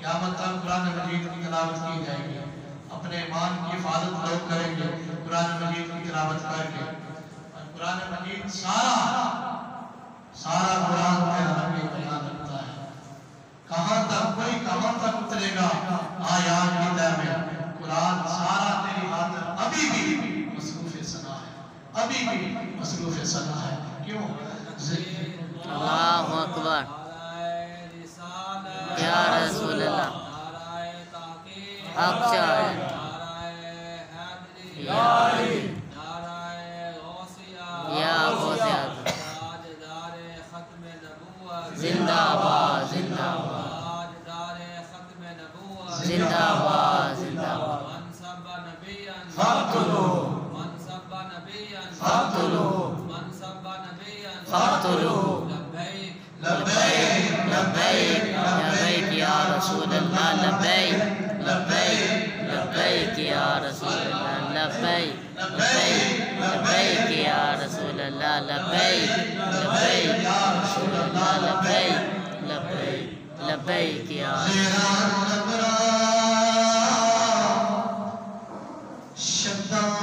قیامت تک قرآن مجید کی تلاوت کی جائے گی. اپنے ایمان کی حفاظت لوگ کریں گے قرآن مجید کی تلاوت کر کے. اور قرآن مجید سارا قرآن کے حرمی بیان رکھتا ہے. کہاں تک اترے گا آیات کی تہ میں. قرآن سارا تیری خاطر ابھی بھی مصروف ثنا ہے. کیوں؟ اللہ اکبر یا رسول اللہ حق چاہے یا غوثیہ زندہ باد زندہ باد زندہ باد زندہ باد فاقتلوا لبیک لبیک لبیک یا رسول اللہ لبیک لبیک لبیک یا رسول اللہ لبیک لبیک لبیک یا رسول اللہ لبیک لبیک یا رسول اللہ لبیک لبیک لبیک یا شدہ